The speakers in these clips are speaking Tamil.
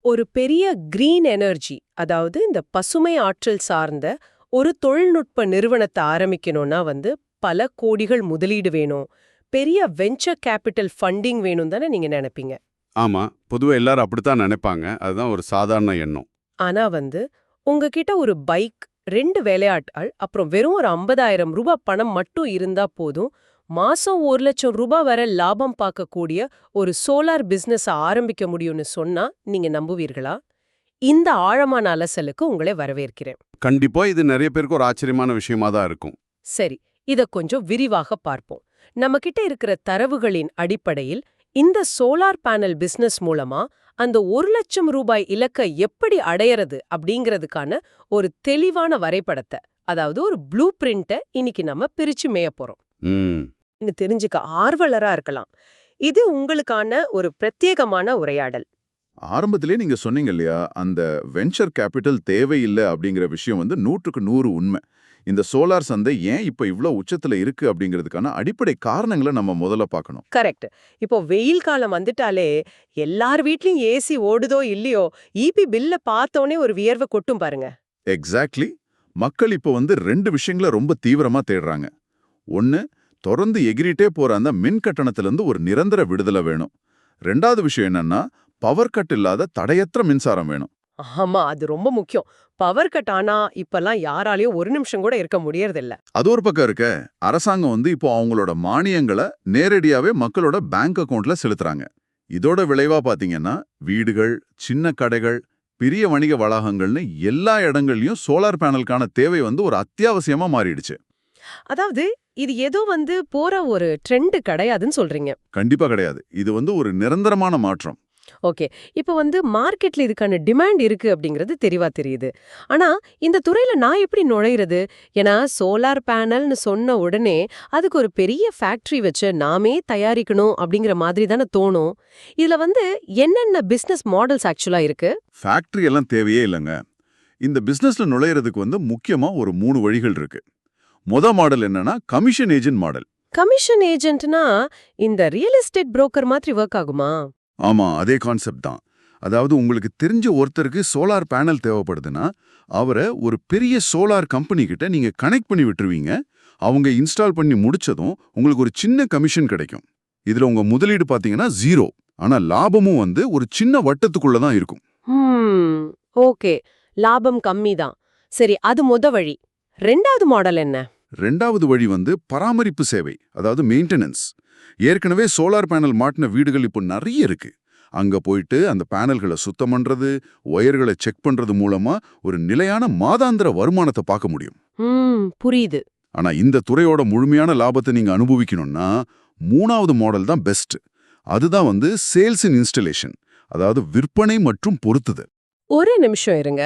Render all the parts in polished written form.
ஒரு பெரிய கிரீன் எனர்ஜி, அதாவது இந்த பசுமை ஆற்றல் சார்ந்த ஒரு தொழில்நுட்ப நிறுவனத்தை ஆரம்பிக்கணும்னா பல கோடிகள் முதலீடு வேணும், பெரிய வெஞ்சர் கேபிட்டல் ஃபண்டிங் வேணும் தானே நீங்க நினைப்பீங்க. ஆமா, பொதுவா எல்லாரும் அப்படித்தான் நினைப்பாங்க. அதுதான் ஒரு சாதாரண எண்ணம். ஆனா உங்ககிட்ட ஒரு பைக், 2 வேலையாட்கள், அப்புறம் வெறும் ஒரு 50,000 ரூபாய் பணம் மட்டும் இருந்தா போதும், மாசம் 1,00,000 ரூபாய் வரை லாபம் பார்க்கக்கூடிய ஒரு சோலார் பிசினஸ் ஆரம்பிக்க முடியும்னு சொன்னா நீங்க நம்புவீர்களா? இந்த ஆழமான அலசலுக்கு உங்களை வரவேற்கிறேன். கண்டிப்பா இது நிறைய பேருக்கு ஒரு ஆச்சரியமான விஷயமா தான் இருக்கும். சரி, இத கொஞ்சம் விரிவாக பார்ப்போம். நம்ம கிட்ட இருக்கிற தரவுகளின் அடிப்படையில் இந்த சோலார் பேனல் பிசினஸ் மூலமா அந்த 1,00,000 ரூபாய் இலக்கை எப்படி அடையறது அப்படிங்கிறதுக்கான ஒரு தெளிவான வரைபடத்தை, அதாவது ஒரு ப்ளூ பிரிண்ட்டை இன்னைக்கு நம்ம பிரிச்சு மேய போறோம். ம். தெரிஞ்சுக்க ஆர்வலரா இருக்கலாம். இது உங்களுக்கான ஒரு பிரத்யேகமான உரையாடல். ஆரம்பத்திலே நீங்க சொன்னீங்க இல்லையா, அந்த வெஞ்சர் கேபிட்டல் தேவையில்லை அப்படிங்கிற விஷயம் 100க்கு 100 உண்மை. இந்த சோலார் சந்தை ஏன் இப்ப இவ்ளோ உச்சத்துல இருக்கு அப்படிங்கிறதுக்கான அடிப்படை காரணங்களை நம்ம முதல்ல பார்க்கணும். கரெக்ட். இப்போ வெயில் காலம் வந்துட்டாலே எல்லார் வீட்லயும் ஏசி ஓடுதோ இல்லையோ, ஈபி பில்ல பார்த்தோனே ஒரு வியர்வை கொட்டும் பாருங்க. எக்ஸாக்ட்லி. மக்கள் இப்போ 2 விஷயங்களை ரொம்ப தீவிரமா தேடுறாங்க. ஒன்னு, தொடர்ந்து எகிரிட்டே போற அந்த மின் கட்டணத்திலிருந்து ஒரு நிரந்தர விடுதலை வேணும். 2வது விஷயம் என்னன்னா, பவர் கட் இல்லாத தடையற்ற மின்சாரம் வேணும். ஆமா, அது ரொம்ப முக்கியம். பவர் கட் ஆனா இப்பெல்லாம் யாராலையும் ஒரு நிமிஷம் கூட இருக்க முடியறதில்ல. அது ஒரு பக்கம் இருக்க, அரசாங்கம் இப்போ அவங்களோட மானியங்களை நேரடியாவே மக்களோட பேங்க் அக்கவுண்ட்ல செலுத்துறாங்க. இதோட விளைவா பாத்தீங்கன்னா, வீடுகள், சின்ன கடைகள், பெரிய வணிக வளாகங்கள்னு எல்லா இடங்கள்லயும் சோலார் பேனலுக்கான தேவை ஒரு அத்தியாவசியமா மாறிடுச்சு. அதாவது இது ஏதோ போற ஒரு ட்ரெண்ட் கிடையாதுன்னு சொல்றீங்க. கண்டிப்பா கிடையாது. இது ஒரு நிரந்தரமான மாற்றம். ஓகே. இப்போ மார்க்கெட்ல இதுக்கான டிமாண்ட் இருக்கு அப்படிங்கிறது தெளிவா தெரியுது. ஆனா இந்த துறையில நான் எப்படி நுழையிறது? ஏன்னா சோலார் பேனல்னு சொன்ன உடனே அதுக்கு ஒரு பெரிய ஃபேக்டரி வச்சு நாமே தயாரிக்கணும் அப்படிங்கிற மாதிரி தானே தோணும். இதுல என்னென்ன பிசினஸ் மாடல்ஸ் ஆக்சுவலா இருக்கு? ஃபேக்டரி எல்லாம் தேவையே இல்லைங்க. இந்த பிசினஸ்ல நுழையிறதுக்கு முக்கியமா ஒரு 3 வழிகள் இருக்கு. மாடல் என்னன்னா கமிஷன் ஏஜென்ட் மாடல். கமிஷன் ஏஜென்ட்னா இந்த ரியல் எஸ்டேட் புரோக்கர் மாதிரி ஒர்க் ஆகுமா? ஆமா, அதே கான்செப்ட் தான். அதாவது உங்களுக்கு தெரிஞ்ச ஒருத்தருக்கு சோலார் பேனல் தேவைப்படுதுன்னா, அவரை ஒரு பெரிய சோலார் கம்பெனி கிட்ட நீங்க கனெக்ட் பண்ணி விட்டுருவீங்க. அவங்க இன்ஸ்டால் பண்ணி முடிச்சதும் உங்களுக்கு ஒரு சின்ன கமிஷன் கிடைக்கும். இதுல உங்க முதலீடு பாத்தீங்கன்னா 0. ஆனா லாபமும் ஒரு சின்ன வட்டத்துக்குள்ள தான் இருக்கும். ஓகே, லாபம் கம்மி தான். சரி, அது வழி. 2வது மாடல் என்ன? 2வது வழி பராமரிப்பு சேவை, அதாவது மெயின்டெனன்ஸ். ஏற்கனவே சோலார் பேனல் மாட்டின வீடுகள் இப்போ நிறைய இருக்கு. அங்க போயிட்டு அந்த பேனல்களை சுத்தம் பண்றது, ஒயர்களை செக் பண்றது மூலமா ஒரு நிலையான மாதாந்திர வருமானத்தை பார்க்க முடியும். புரியுது. ஆனா இந்த துறையோட முழுமையான லாபத்தை நீங்க அனுபவிக்கணும்னா 3வது மாடல் தான் பெஸ்ட். அதுதான் சேல்ஸ் இன் இன்ஸ்டலேஷன், அதாவது விற்பனை மற்றும் பொருத்துதல். ஒரு நிமிஷம் இருங்க.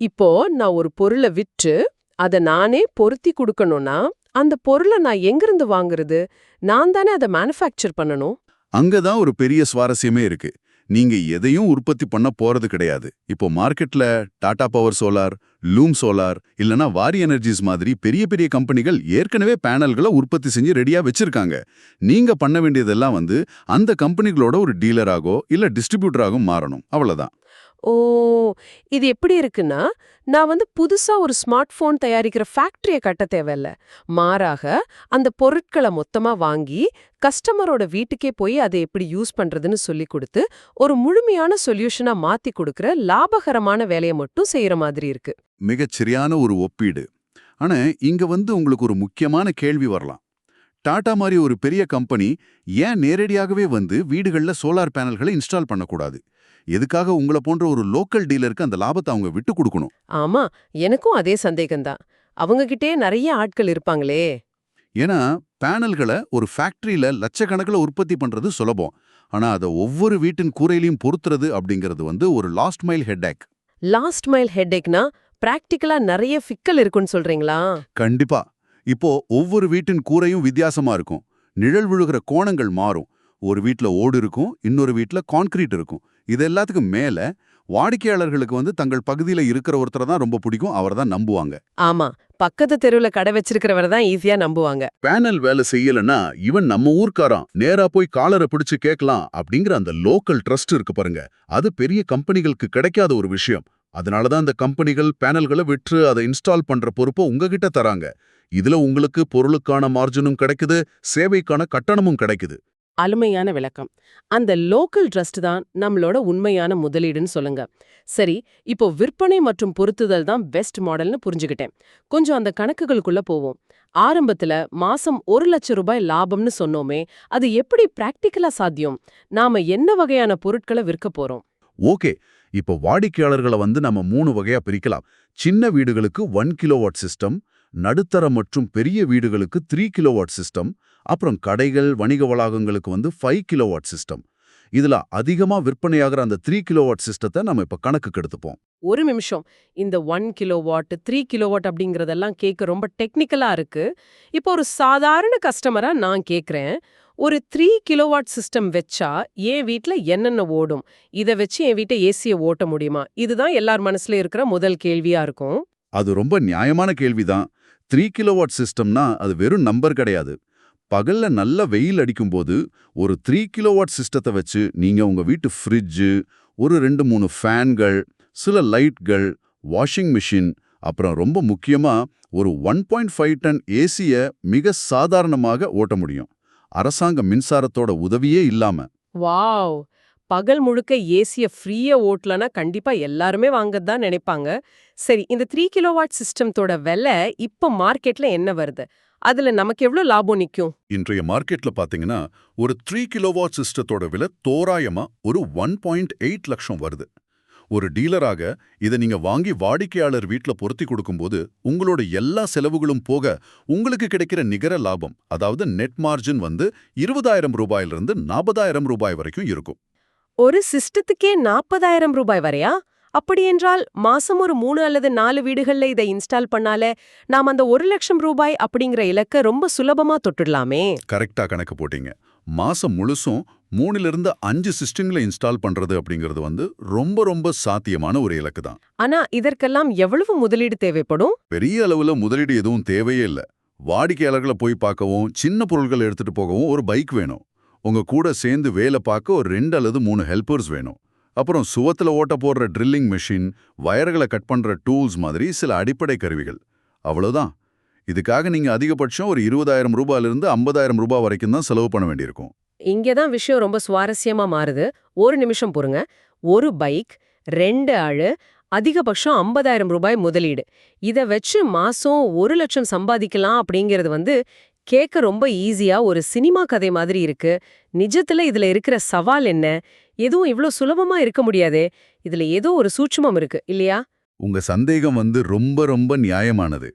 இப்போ நான் ஒரு பொருளை விற்று அதை நானே பொருத்தி கொடுக்கணும்னா அந்த பொருளை நான் எங்கிருந்து வாங்குறது? நான் தானே அதை மேனுஃபேக்சர் பண்ணணும். அங்கதான் ஒரு பெரிய சுவாரஸ்யமே இருக்கு. நீங்க எதையும் உற்பத்தி பண்ண போறது கிடையாது. இப்போ மார்க்கெட்ல Tata power solar, loom solar இல்லனா வாரி எனர்ஜிஸ் மாதிரி பெரிய பெரிய கம்பெனிகள் ஏற்கனவே பேனல்களை உற்பத்தி செஞ்சு ரெடியா வச்சிருக்காங்க. நீங்க பண்ண வேண்டியதெல்லாம் அந்த கம்பெனிகளோட ஒரு டீலராகோ இல்ல டிஸ்ட்ரிபியூட்டராகோ மாறணும், அவ்வளவுதான். ஓ, இது எப்படி இருக்குன்னா, நான் புதுசா ஒரு ஸ்மார்ட் போன் தயாரிக்கிற ஃபேக்டரிய கட்ட தேவையில்ல. மாறாக அந்த பொருட்களை மொத்தமா வாங்கி கஸ்டமரோட வீட்டுக்கே போய் அதை எப்படி யூஸ் பண்றதுன்னு சொல்லி கொடுத்து ஒரு முழுமையான சொல்யூஷனா மாத்தி கொடுக்கிற லாபகரமான வேலையை மட்டும் செய்யற மாதிரி இருக்கு. மிகச்சரியான ஒரு ஒப்பீடு. ஆனா இங்க உங்களுக்கு ஒரு முக்கியமான கேள்வி வரலாம். டாடா மாதிரி ஒரு பெரிய கம்பெனி ஏன் நேரடியாகவே வீடுகள்ல சோலார் பேனல்களை இன்ஸ்டால் பண்ணக்கூடாது? எதுக்காக உங்களை போன்ற ஒரு லோக்கல் டீலருக்கு அந்த லாபத்தை அவங்க விட்டு கொடுக்கணும்? ஆமா, எனக்கும் அதே சந்தேகம்தான். அவங்க கிட்டே நிறைய ஆட்கள் இருப்பாங்களே. ஏன்னா பேனல்களை ஒரு ஃபேக்டரியில லட்சக்கணக்கில் உற்பத்தி பண்றது சுலபம். ஆனா அதை ஒவ்வொரு வீட்டின் கூரையிலையும் பொருத்துறது அப்படிங்கிறது ஒரு last mile headache. Last mile ஹெட்டேக்னா பிராக்டிக்கலா நிறைய சிக்கல் இருக்குன்னு சொல்றீங்களா? கண்டிப்பா. இப்போ ஒவ்வொரு வீட்டின் கூரையும் வித்தியாசமா இருக்கும். நிழல் விழுகிற கோணங்கள் மாறும். ஒரு வீட்ல ஓடு இருக்கும், இன்னொரு வீட்ல கான்கிரீட் இருக்கும். இது எல்லாத்துக்கும் மேல வாடிக்கையாளர்களுக்கு வந்து தங்கள் பகுதியில இருக்கிற ஒருத்தரை தான் ரொம்ப பிடிக்கும், அவர் தான் நம்புவாங்க. ஆமா, பக்கத்து தெருவுல கடை வச்சிருக்கிறவரை தான் ஈஸியா நம்புவாங்க. பேனல் வேலை செய்யலன்னா இவன் நம்ம ஊர்க்காரன், நேரா போய் காலரை பிடிச்சு கேட்கலாம் அப்படிங்கிற அந்த லோக்கல் ட்ரஸ்ட் இருக்கு பாருங்க, அது பெரிய கம்பெனிகளுக்கு கிடைக்காத ஒரு விஷயம். அதனாலதான் அந்த கம்பெனிகள் பேனல்களை விற்று அதை இன்ஸ்டால் பண்ற பொறுப்பை உங்ககிட்ட தராங்க. இதுல உங்களுக்கு பொருளுக்கான மார்ஜினும் கிடைக்குது, சேவைக்கான கட்டணமும் கிடைக்குது. அருமையான விளக்கம். அந்த லோக்கல் ட்ரஸ்ட் தான் நம்மளோட உண்மையான முதலீடுன்னு சொல்லுங்க. சரி, இப்போ விற்பனை மற்றும் பொருத்துதல் தான் பெஸ்ட் மாடல்னு புரிஞ்சுக்கிட்டேன். கொஞ்சம் அந்த கணக்குகளுக்குள்ள போவோம். ஆரம்பத்துல மாசம் 1,00,000 ரூபாய் லாபம்னு சொன்னோமே, அது எப்படி பிராக்டிக்கலா சாத்தியம்? நாம என்ன வகையான பொருட்களை விற்க போறோம்? ஓகே, இப்போ வாடிக்கையாளர்களை வந்து நம்ம 3 வகையா பிரிக்கலாம். சின்ன வீடுகளுக்கு 1 கிலோவாட் சிஸ்டம், நடுத்தர மற்றும் பெரிய வீடுகளுக்கு 3 கிலோவாட் சிஸ்டம், அப்புறம் கடைகள் வணிக வளாகங்களுக்கு வந்து 5 கிலோவாட் சிஸ்டம். இதுல அதிகமா விற்பனையாகிற அந்த 3 கிலோவாட் சிஸ்டத்தை நம்ம இப்ப கணக்குக்கு எடுத்துப்போம். ஒரு நிமிஷம். இந்த 1 கிலோவாட் 3 கிலோவாட் அப்படிங்கறதெல்லாம் கேட்க ரொம்ப டெக்னிக்கலா இருக்கு. இப்போ ஒரு சாதாரண கஸ்டமரா நான் கேக்குறேன், ஒரு 3 கிலோவாட் சிஸ்டம் வெச்சா என் வீட்ல என்னென்ன ஓடும்? இத வச்சு என் வீட்டை ஏசிய ஓட்ட முடியுமா? இதுதான் எல்லார் மனசுல இருக்கிற முதல் கேள்வியா இருக்கும். அது ரொம்ப நியாயமான கேள்விதான். 3 கிலோவாட் சிஸ்டம்னா அது வெறும் நம்பர் கிடையாது. பகல்ல நல்ல வெயில் அடிக்கும்போது ஒரு 3 கிலோவாட் சிஸ்டத்தை வச்சு நீங்க உங்க வீட்டு ஃப்ரிட்ஜு, ஒரு 2-3 ஃபேன்கள், சில லைட்கள், வாஷிங் மிஷின், அப்புறம் ரொம்ப முக்கியமா ஒரு 1.5 டன் ஏசிய மிக சாதாரணமாக ஓட்ட முடியும். அரசாங்க மின்சாரத்தோட உதவியே இல்லாம. வாவ்! பகல் முழுக்க ஏசிய ஃப்ரீயா ஓட்டலனா கண்டிப்பா எல்லாருமே வாங்கத்தான் நினைப்பாங்க. சரி, இந்த 3 கிலோவாட் சிஸ்டத்தோட விலை இப்ப மார்க்கெட்ல என்ன வருது? அதுல நமக்கு எவ்ளோ லாபம் நிக்கும்? இன்றைய மார்க்கெட்ல பாத்தீங்கன்னா ஒரு 3 கிலோவாட் சிஸ்டத்தோட விலை தோராயமா ஒரு 1.8 லட்சம் வருது. ஒரு டீலராக இதை நீங்க வாங்கி வாடிக்கையாளர் வீட்ல பொருத்தி கொடுக்கும்போது உங்களோட எல்லா செலவுகளும் போக உங்களுக்கு கிடைக்கிற நிகர லாபம், அதாவது நெட் மார்ஜின் வந்து 20,000 ரூபாயிலிருந்து 40,000 ரூபாய் வரைக்கும் இருக்கும். ஒரு சிஸ்டத்துக்கே 40,000 ரூபாய் வரையா? அப்படியென்றால் மாசம் ஒரு 3 அல்லது 4 வீடுகள்ல இதை இன்ஸ்டால் பண்ணாலே நாம் அந்த 1,00,000 ரூபாய் அப்படிங்கிற இலக்க ரொம்ப சுலபமா தொட்டுடலாமே. கரெக்டா கணக்கு போட்டீங்க. மாசம் முழுசும் 3லிருந்து 5 சிஸ்டங்களை இன்ஸ்டால் பண்றது அப்படிங்கிறது வந்து ரொம்ப ரொம்ப சாத்தியமான ஒரு இலக்கு தான். ஆனா இதற்கெல்லாம் எவ்வளவு முதலீடு தேவைப்படும்? பெரிய அளவுல முதலீடு எதுவும் தேவையே இல்ல. வாடிக்கையாளர்களை போய் பார்க்கவும், சின்ன பொருட்களை எடுத்துட்டு போகவும் ஒரு பைக் வேணும். உங்க கூட சேர்ந்து வேலை பார்க்க ஒரு 2 அல்லது 3 ஹெல்பர்ஸ் வேணும். அப்புறம் சுவத்துல ஓட்ட போடுற ட்ரில்லிங் மெஷின், வயர்களை கட் பண்ற டூல்ஸ் மாதிரி சில அடிப்படை கருவிகள். அவ்வளவுதான். இதுக்காக நீங்க அதிகபட்சம் ஒரு 20,000 ரூபாயிலிருந்து 50,000 ரூபாய் வரைக்கும் தான் செலவு பண்ண வேண்டியிருக்கும். இங்கதான் விஷயம் ரொம்ப சுவாரஸ்யமா மாறுது. ஒரு நிமிஷம் பொறுங்க. ஒரு பைக், 2 ஆளு, அதிகபட்சம் 50,000 ரூபாய் முதலீடு. இத வச்சு மாசம் 1,00,000 சம்பாதிக்கலாம் அப்படிங்கிறது வந்து கேட்க ரொம்ப ஈஸியா ஒரு சினிமா கதை மாதிரி இருக்கு. நிஜத்துல இதுல இருக்கிற சவால் என்ன? எதுவும் இவ்ளோ சுலபமா இருக்க முடியாதே. இதுல ஏதோ ஒரு சூட்சுமம் இருக்கு இல்லையா? உங்க சந்தேகம் வந்து ரொம்ப ரொம்ப நியாயமானது.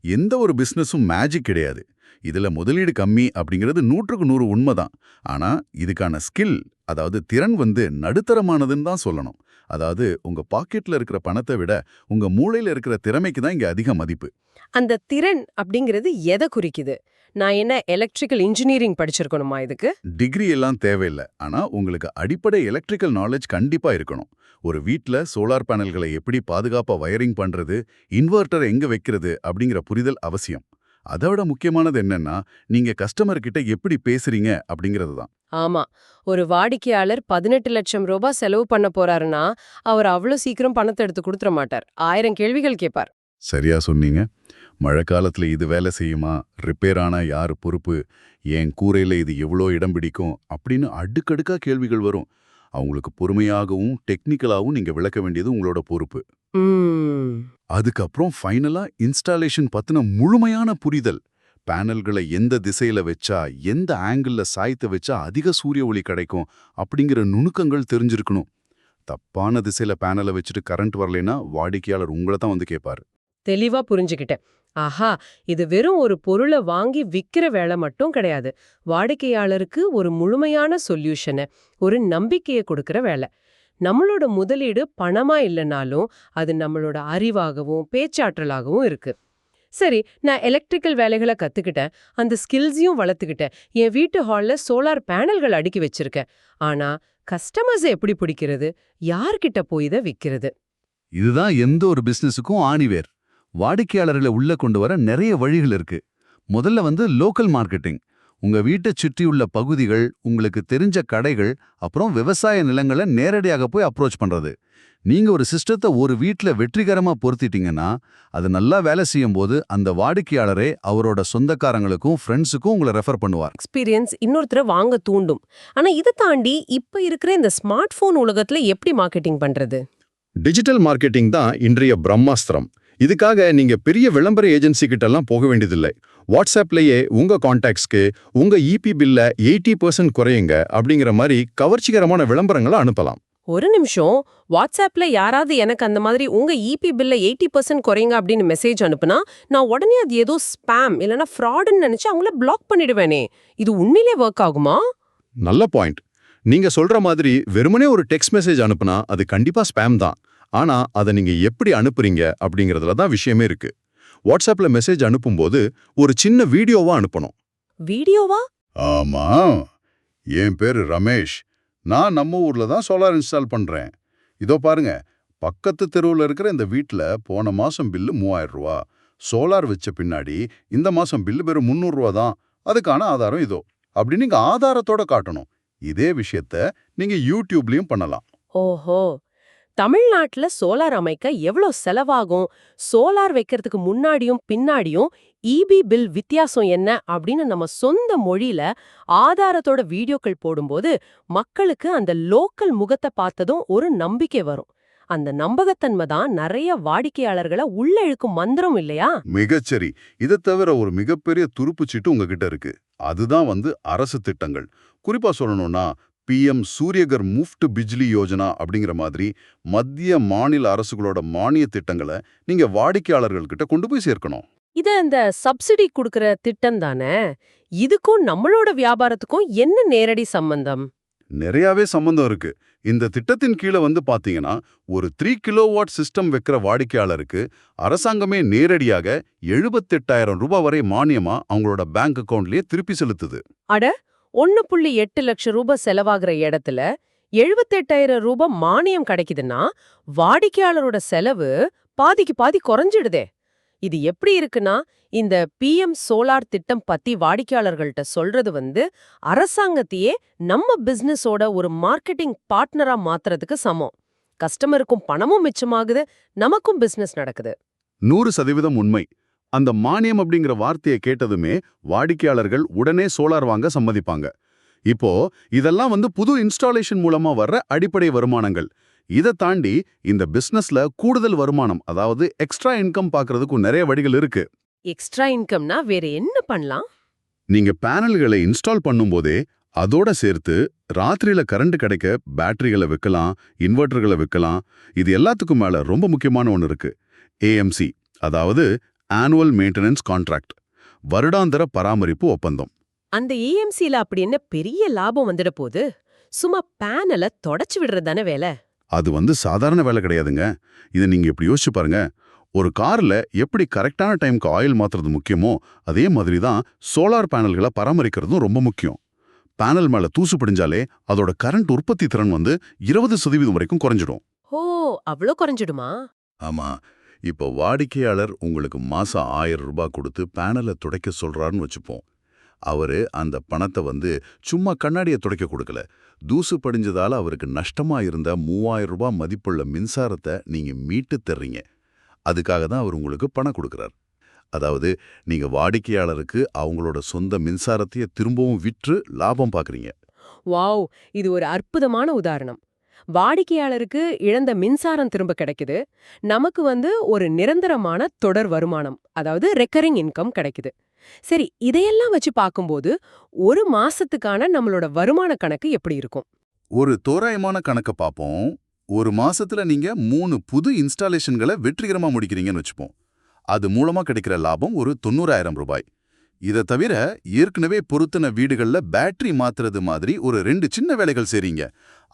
எந்த ஒரு பிசினஸும் மேஜிக் கிடையாது. இதுல முதலீடு கம்மி அப்படிங்கிறது 100க்கு 100 உண்மைதான். ஆனா இதுக்கான ஸ்கில், அதாவது திறன் வந்து நடுத்தரமானதுன்னு தான் சொல்லணும். அதாவது உங்க பாக்கெட்ல இருக்கிற பணத்தை விட உங்க மூளையில இருக்கிற திறமைக்கு தான் இங்க அதிக மதிப்பு. அந்த திறன் அப்படிங்கிறது எதை குறிக்குது? நான் என்ன எலக்ட்ரிக்கல் இன்ஜினியரிங் படிச்சிருக்கணுமா இதுக்கு? டிகிரி எல்லாம் தேவையில்லை. ஆனா உங்களுக்கு அடிப்படை எலக்ட்ரிக்கல் நாலேஜ் கண்டிப்பா இருக்கணும். ஒரு வீட்ல சோலார் பேனல்களை எப்படி பாதுகாப்பா வயரிங் பண்றது, இன்வெர்ட்டர் எங்க வைக்கிறது அப்படிங்கிற புரிதல் அவசியம். அதை விட முக்கியமானது என்னன்னா, நீங்க கஸ்டமர் கிட்ட எப்படி பேசுறீங்க அப்படிங்கிறது தான். ஆமா. ஒரு வாடிக்கையாளர் 18,00,000 ரூபாய் செலவு பண்ண போறாருன்னா, அவர் அவ்ளோ சீக்கிரம் பணத்தை எடுத்து கொடுத்துற மாட்டார். 1000 கேள்விகள் கேட்பார். சரியா சொன்னீங்க. மழை காலத்துல இது வேலை செய்யுமா, ரிப்பேர் ஆனா யாரு பொறுப்பு, என் கூரையில இது எவ்வளோ இடம் பிடிக்கும் அப்படின்னு அடுக்கடுக்கா கேள்விகள் வரும். அவங்களுக்கு பொறுமையாகவும் டெக்னிக்கலாகவும் நீங்க விளக்க வேண்டியது உங்களோட பொறுப்பு. அதுக்கப்புறம் ஃபைனலா இன்ஸ்டாலேஷன் பத்தின முழுமையான புரிதல். பேனல்களை எந்த திசையில வச்சா, எந்த ஆங்கிள் சாய்த்து வச்சா அதிக சூரிய ஒளி கிடைக்கும் அப்படிங்கிற நுணுக்கங்கள் தெரிஞ்சிருக்கணும். தப்பான திசையில பேனலை வச்சுட்டு கரண்ட் வரலைன்னா வாடிக்கையாளர் உங்களை தான் வந்து கேட்பாரு. தெளிவா புரிஞ்சுக்கிட்டேன். ஆஹா, இது வெறும் ஒரு பொருளை வாங்கி விக்கிற வேலை மட்டும் கிடையாது. வாடிக்கையாளருக்கு ஒரு முழுமையான சொல்யூஷனை, ஒரு நம்பிக்கையை கொடுக்கிற வேலை. நம்மளோட முதலீடு பணமா இல்லைனாலும் அது நம்மளோட அறிவாகவும் பேச்சாற்றலாகவும் இருக்கு. சரி, நான் எலக்ட்ரிக்கல் வேலைகளை கத்துக்கிட்டேன், அந்த ஸ்கில்ஸையும் வளர்த்துக்கிட்டேன், என் வீட்டு ஹால்ல சோலார் பேனல்கள் அடுக்கி வச்சிருக்கேன். ஆனா கஸ்டமர்ஸை எப்படி பிடிக்கிறது? யார்கிட்ட போய் இதை விக்கிறது? இதுதான் எந்த ஒரு பிசினஸுக்கும் ஆணிவேர். வாடிக்கையாளர்களை உள்ள கொண்டு வர நிறைய வழிகள் இருக்கு. முதல்ல லோக்கல் மார்க்கெட்டிங். உங்க வீட்டை சுற்றியுள்ள பகுதிகள், உங்களுக்கு தெரிஞ்ச கடைகள், அப்புறம் விவசாய நிலங்களை நேரடியாக போய் அப்ரோச் பண்றது. நீங்க ஒரு சிஸ்டத்தை ஒரு வீட்ல வெற்றிகரமா பொருத்திட்டீங்கன்னா, அது நல்லா வேலை செய்யும் போது அந்த வாடிக்கையாளரே அவரோட சொந்தக்காரங்களுக்கும் ஃப்ரெண்ட்ஸுக்கும் உங்களை ரெஃபர் பண்ணுவார். எக்ஸ்பீரியன்ஸ் இன்னொருத்தரை வாங்க தூண்டும். ஆனா இதை தாண்டி இப்ப இருக்கிற இந்த ஸ்மார்ட் போன் உலகத்துல எப்படி மார்க்கெட்டிங் பண்றது? டிஜிட்டல் மார்க்கெட்டிங் தான் இன்றைய பிரம்மாஸ்திரம். இதுக்காக நீங்க பெரிய விளம்பர ஏஜென்சி கிட்ட எல்லாம் போக வேண்டியதில்லை. வாட்ஸ்அப்லயே உங்க கான்டாக்ட்ஸ்க்கு உங்க இபி பில்ல 80% குறையுங்க அப்படிங்கிற மாதிரி கவர்ச்சிகரமான விளம்பரங்களை அனுப்பலாம். ஒரு நிமிஷம், வாட்ஸ்அப்ல யாராவது எனக்கு அந்த மாதிரி உங்க இபி பில்ல 80% குறையுங்க அப்படின்னு மெசேஜ் அனுப்புனா, நான் உடனே அது ஏதோ ஸ்பாம் இல்லனா ஃப்ராடுன்னு நினைச்சு அவங்கள பிளாக் பண்ணிடுவேனே. இது உண்மையிலே ஒர்க் ஆகுமா? நல்ல பாயிண்ட். நீங்க சொல்ற மாதிரி வெறுமனே ஒரு டெக்ஸ்ட் மெசேஜ் அனுப்புனா அது கண்டிப்பா ஸ்பாம் தான். ஆனா அதை நீங்க எப்படி அனுப்புறீங்க அப்படிங்கறதுல தான் விஷயமே இருக்கு. வாட்ஸ்அப்ல மெசேஜ் அனுப்பும்போது ஒரு சின்ன வீடியோவா அனுப்பணும். வீடியோவா? ஆமா, என் பேரு ரமேஷ். நான் நம்ம ஊர்ல தான் சோலார் இன்ஸ்டால் பண்றேன். இதோ பாருங்க, பக்கத்து தெருவுல இருக்கிற இந்த வீட்ல போன மாசம் பில்லு 3000 ரூபா. சோலார் வச்ச பின்னாடி இந்த மாசம் பில்லு வெறும் 300 ரூபா தான். அதுக்கான ஆதாரம் இதோ அப்படின்னு நீங்க ஆதாரத்தோட காட்டணும். இதே விஷயத்த நீங்க யூடியூப்லயும் பண்ணலாம். ஓஹோ, தமிழ்நாட்டுல சோலார் அமைக்க எவ்வளவு செலவாகும்? சோலார் வைக்கிறதுக்கு முன்னாடியும் பின்னாடியும் இபி பில் வித்தியாசம் என்ன அப்படின்னு நம்ம சொந்த மொழியில ஆதாரத்தோட வீடியோக்கள் போடும்போது மக்களுக்கு அந்த லோக்கல் முகத்தை பார்த்ததும் ஒரு நம்பிக்கை வரும். அந்த நம்பகத்தன்மை தான் நிறைய வாடிக்கையாளர்களை உள்ள இழுக்கும் மந்திரம் இல்லையா? மிகச்சரி. இதை தவிர ஒரு மிகப்பெரிய துருப்புச்சீட்டு உங்ககிட்ட இருக்கு. அதுதான் அரசு திட்டங்கள். குறிப்பா சொல்லணும்னா PM சூரியகர் முஃப்ட் பிஜ்லி யோஜனா அப்படிங்கிற மாதிரி மத்திய மாநில அரசுகளோட மானிய திட்டங்களை நீங்க வாடிக்கையாளர்கள்கிட்ட கொண்டு போய் சேர்க்கணும். இது அந்த சப்சிடி கொடுக்கற திட்டம் தானே? இதுக்கும் நம்மளோட வியாபாரத்துக்கும் என்ன நேரடி சம்பந்தம்? நிறையாவே சம்பந்தம் இருக்கு. இந்த திட்டத்தின் கீழே பாத்தீங்கன்னா, ஒரு 3 கிலோவாட் சிஸ்டம் வைக்கிற வாடிக்கையாளருக்கு அரசாங்கமே நேரடியாக 78,000 ரூபாய் வரை மானியமா அவங்களோட பேங்க் அக்கவுண்ட்லயே திருப்பி செலுத்துது. அட, 1.8 லட்சம் ரூபாய் செலவாகிற இடத்துல 78,000 ரூபாய் மானியம் கிடைக்குதுன்னா வாடிக்கையாளரோட செலவு பாதிக்கு பாதி குறைஞ்சிடுதே. இது எப்படி இருக்குன்னா, இந்த PM சோலார் திட்டம் பத்தி வாடிக்கையாளர்கள்ட்ட சொல்றது அரசாங்கத்தையே நம்ம பிசினஸோட ஒரு மார்க்கெட்டிங் பார்ட்னரா மாத்துறதுக்கு சமம். கஸ்டமருக்கும் பணமும் மிச்சமாகுது, நமக்கும் பிசினஸ் நடக்குது. 100% உண்மை. அந்த மானியம் அப்படிங்கிற வார்த்தையை கேட்டதுமே வாடிக்கையாளர்கள் உடனே சோலார் வாங்க சம்மதிப்பாங்க. இப்போ இதெல்லாம் புது இன்ஸ்டாலேஷன் மூலமா வர்ற அடிப்படை வருமானங்கள். இதை தாண்டி இந்த பிசினஸ்ல கூடுதல் வருமானம், அதாவது எக்ஸ்ட்ரா இன்கம் பார்க்கறதுக்கு நிறைய வழிகள் இருக்கு. எக்ஸ்ட்ரா இன்கம்னா வேற என்ன பண்ணலாம்? நீங்க பேனல்களை இன்ஸ்டால் பண்ணும்போதே அதோட சேர்த்து ராத்திரியில கரண்ட் கிடைக்க பேட்டரிகளை வைக்கலாம், இன்வெர்டர்களை வைக்கலாம். இது எல்லாத்துக்கும் மேல ரொம்ப முக்கியமான ஒன்று இருக்கு. AMC, அதாவது ஆனுவல் மெயின்டெனன்ஸ் கான்ட்ராக்ட், வருடாந்திர பராமரிப்பு ஒப்பந்தம். அந்த AMCல அப்படி என்ன பெரிய லாபம் வந்துட போகுது? சும்மா பேனலை தொடச்சு விடுறது தானே வேலை. அது சாதாரண வேலை கிடையாதுங்க. இதை நீங்க இப்படி யோசிச்சு பாருங்க. ஒரு கார்ல எப்படி கரெக்டான டைம்க்கு ஆயில் மாத்துறது முக்கியமோ அதே மாதிரி தான் சோலார் பேனல்களை பராமரிக்கிறதும் ரொம்ப முக்கியம். பேனல் மேல தூசு படிஞ்சாலே அதோட கரண்ட் உற்பத்தி திறன் 20% வரைக்கும் குறைஞ்சிடும். ஓ, அவ்வளோ குறைஞ்சிடுமா? ஆமா. இப்போ வாடிக்கையாளர் உங்களுக்கு மாசம் 1000 ரூபாய் கொடுத்து பேனலை துடைக்க சொல்றாருன்னு வச்சுப்போம். அவரு அந்த பணத்தை சும்மா கண்ணாடியை துடைக்க கொடுக்கல. தூசு படிஞ்சதால அவருக்கு நஷ்டமா இருந்த 3000 ரூபாய் மதிப்புள்ள மின்சாரத்தை நீங்க மீட்டு தர்றீங்க. அதுக்காக தான் அவர் உங்களுக்கு பணம் கொடுக்கறார். அதாவது நீங்க வாடிக்கையாளருக்கு அவங்களோட சொந்த மின்சாரத்தையே திரும்பவும் விற்று லாபம் பார்க்கறீங்க. வாவ், இது ஒரு அற்புதமான உதாரணம். வாடிக்கையாளருக்கு இழந்த மின்சாரம் திரும்ப கிடைக்குது, நமக்கு ஒரு நிரந்தரமான தொடர் வருமானம், அதாவது ரெக்கரிங் இன்கம் கிடைக்குது. சரி, இதையெல்லாம் வச்சு பார்க்கும்போது ஒரு மாசத்துக்கான நம்மளோட வருமான கணக்கு எப்படி இருக்கும்? ஒரு தோராயமான கணக்கை பார்ப்போம். ஒரு மாசத்துல நீங்க 3 புது இன்ஸ்டாலேஷன்களை வெற்றிகரமா முடிக்கிறீங்கன்னு வச்சுப்போம். அது மூலமா கிடைக்கிற லாபம் ஒரு 90,000 ரூபாய். இதை தவிர ஏற்கனவே பொருத்தின வீடுகள்ல பேட்டரி மாத்துறது மாதிரி ஒரு 2 சின்ன வேலைகள் செய்றீங்க.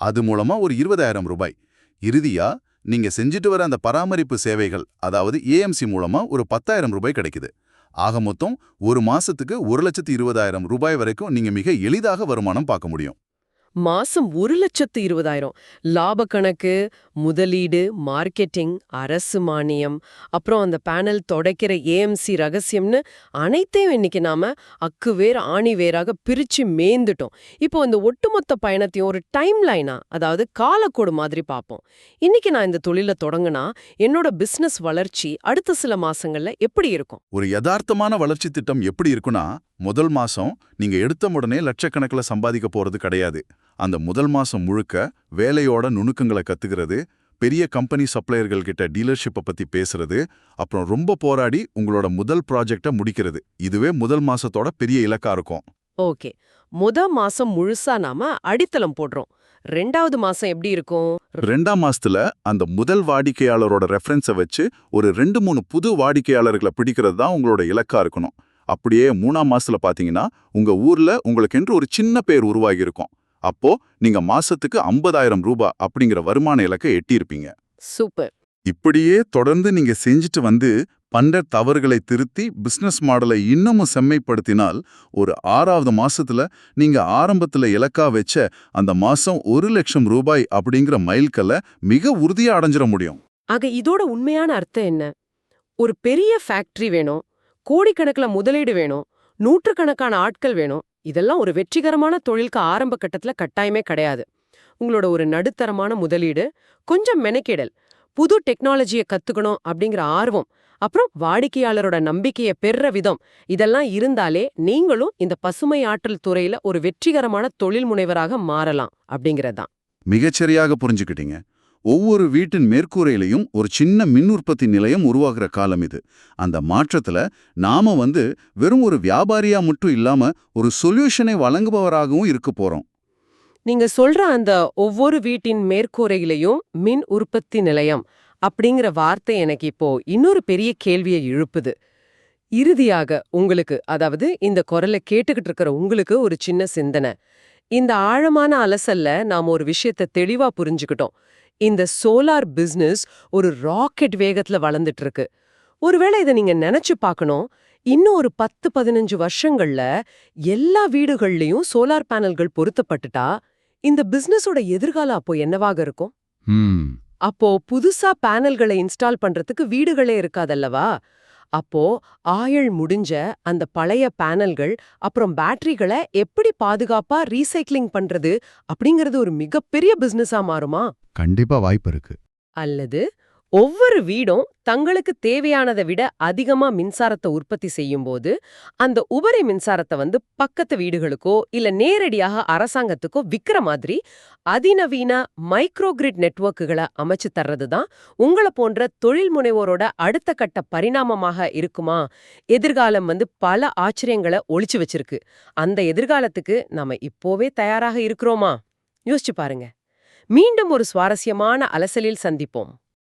அது மூலமா ஒரு 20,000 ரூபாய். இறுதியா நீங்க செஞ்சுட்டு வர அந்த பராமரிப்பு சேவைகள், அதாவது ஏஎம்சி மூலமா ஒரு 10,000 ரூபாய் கிடைக்குது. ஆக மொத்தம் ஒரு மாசத்துக்கு 1,20,000 ரூபாய் வரைக்கும் நீங்க மிக எளிதாக வருமானம் பார்க்க முடியும். மாசம் 1,20,000 லாப கணக்கு, முதலீடு, மார்க்கெட்டிங், அரசு மானியம், அப்புறம் அந்த பேனல் தொடைக்கிற ஏஎம்சி ரகசியம்னு அனைத்தையும் இன்னைக்கு நாம அக்கு வேர் ஆணி வேராக பிரிச்சு மேந்துட்டோம். இப்போ இந்த ஒட்டுமொத்த பயணத்தையும் ஒரு டைம் லைனா, அதாவது காலக்கோடு மாதிரி பார்ப்போம். இன்னைக்கு நான் இந்த தொழில தொடங்குனா என்னோட பிசினஸ் வளர்ச்சி அடுத்த சில மாசங்கள்ல எப்படி இருக்கும்? ஒரு யதார்த்தமான வளர்ச்சி திட்டம் எப்படி இருக்குன்னா, முதல் மாசம் நீங்க எடுத்த உடனே லட்சக்கணக்கில் சம்பாதிக்க போறது கிடையாது. அந்த முதல் மாசம் முழுக்க வேலையோட நுணுக்கங்களை கத்துக்கிறது, பெரிய கம்பெனி சப்ளையர்கள் கிட்ட டீலர்ஷிப்பை பத்தி பேசுறது, அப்புறம் ரொம்ப போராடி உங்களோட முதல் ப்ராஜெக்டை முடிக்கிறது. இதுவே முதல் மாசத்தோட பெரிய இலக்கா இருக்கும். ஓகே, மாசம் முழுசா நாம அடித்தளம் போடுறோம். 2வது மாசம் எப்படி இருக்கும்? 2ஆம் மாசத்துல அந்த முதல் வாடிக்கையாளரோட ரெஃபரன்ஸை வச்சு ஒரு 2-3 புது வாடிக்கையாளர்களை பிடிக்கிறது தான் உங்களோட இலக்கா இருக்கணும். அப்படியே 3ஆம் மாசத்துல பாத்தீங்கன்னா உங்க ஊர்ல உங்களுக்கென்று ஒரு சின்ன பேர் உருவாகி இருக்கும். அப்போ நீங்க மாசத்துக்கு 50,000 ரூபாய் அப்படிங்கிற வருமான இலக்கை எட்டியிருப்பீங்க. சூப்பர். இப்படியே தொடர்ந்து நீங்க செஞ்சுட்டு வந்து பண்ற தவறுகளை திருத்தி பிசினஸ் மாடலை இன்னமும் செம்மைப்படுத்தினால் ஒரு 6வது மாசத்துல நீங்க ஆரம்பத்துல இலக்கா வச்ச அந்த மாசம் 1,00,000 ரூபாய் அப்படிங்கிற மைல்கல்லை மிக உறுதியா அடைஞ்சிட முடியும். ஆக இதோட உண்மையான அர்த்தம் என்ன? ஒரு பெரிய ஃபேக்டரி வேணும், கோடிக்கணக்கில் முதலீடு வேணும், நூற்றுக்கணக்கான ஆட்கள் வேணும். இதெல்லாம் ஒரு வெற்றிகரமான தொழிலுக்கு ஆரம்ப கட்டத்துல கட்டாயமே கிடையாது. உங்களோட ஒரு நடுத்தரமான முதலீடு, கொஞ்சம் மெனக்கெடல், புது டெக்னாலஜியை கத்துக்கணும் அப்படிங்கிற ஆர்வம், அப்புறம் வாடிக்கையாளரோட நம்பிக்கையை பெறுற விதம், இதெல்லாம் இருந்தாலே நீங்களும் இந்த பசுமை ஆற்றல் துறையில ஒரு வெற்றிகரமான தொழில் முனைவராக மாறலாம் அப்படிங்கறதுதான். மிகச்சரியாக புரிஞ்சுக்கிட்டீங்க. ஒவ்வொரு வீட்டின் மேற்கூரையிலையும் ஒரு சின்ன மின் உற்பத்தி நிலையம் உருவாகிற காலம் இது. அந்த மாற்றத்துல நாம வெறும் ஒரு வியாபாரியா மட்டும் இல்லாம ஒரு சொல்யூஷனை வழங்குபவராகவும் இருக்க போறோம். நீங்க சொல்ற அந்த ஒவ்வொரு வீட்டின் மேற்கூரையிலையும் மின் உற்பத்தி நிலையம் அப்படிங்கிற வார்த்தை எனக்கு இப்போ இன்னொரு பெரிய கேள்வியை எழுப்புது. இறுதியாக உங்களுக்கு, அதாவது இந்த குரலை கேட்டுக்கிட்டு இருக்கிற உங்களுக்கு ஒரு சின்ன சிந்தனை. இந்த ஆழமான அலசல்ல நாம ஒரு விஷயத்தை தெளிவா புரிஞ்சுக்கிட்டோம். இந்த சோலார் பிசினஸ் ஒரு ராக்கெட் வேகத்துல வளர்ந்துட்டு இருக்கு. ஒருவேளை இதை நீங்க நினைச்சு பார்க்கணும், இன்னும் ஒரு 10-15 வருஷங்கள்ல எல்லா வீடுகள்லயும் சோலார் பேனல்கள் பொருத்தப்பட்டுட்டா இந்த பிசினஸோட எதிர்காலம் அப்போ என்னவாக இருக்கும்? அப்போ புதுசா பேனல்களை இன்ஸ்டால் பண்றதுக்கு வீடுகளே இருக்காதல்லவா? அப்போ ஆயுள் முடிஞ்ச அந்த பழைய பேனல்கள் அப்புறம் பேட்டரிகளை எப்படி பாதுகாப்பா ரீசைக்ளிங் பண்றது அப்படிங்கறது ஒரு மிகப்பெரிய பிசினஸா மாறுமா? கண்டிப்பா வாய்ப்பு இருக்கு. அல்லது ஒவ்வொரு வீடும் தங்களுக்கு தேவையானதை விட அதிகமா மின்சாரத்தை உற்பத்தி செய்யும்போது அந்த உபரி மின்சாரத்தை பக்கத்து வீடுகளுக்கோ இல்ல நேரடியாக அரசாங்கத்துக்கோ விக்கிற மாதிரி அதிநவீன மைக்ரோகிரிட் நெட்வொர்க்குகளை அமைச்சு தர்றதுதான் உங்களை போன்ற தொழில் முனைவோரோட அடுத்த கட்ட பரிணாமமாக இருக்குமா? எதிர்காலம் பல ஆச்சரியங்களை ஒளிச்சு வச்சிருக்கு. அந்த எதிர்காலத்துக்கு நாம இப்போவே தயாராக இருக்கிறோமா? யோசிச்சு பாருங்க. மீண்டும் ஒரு சுவாரஸ்யமான அலசலில் சந்திப்போம்.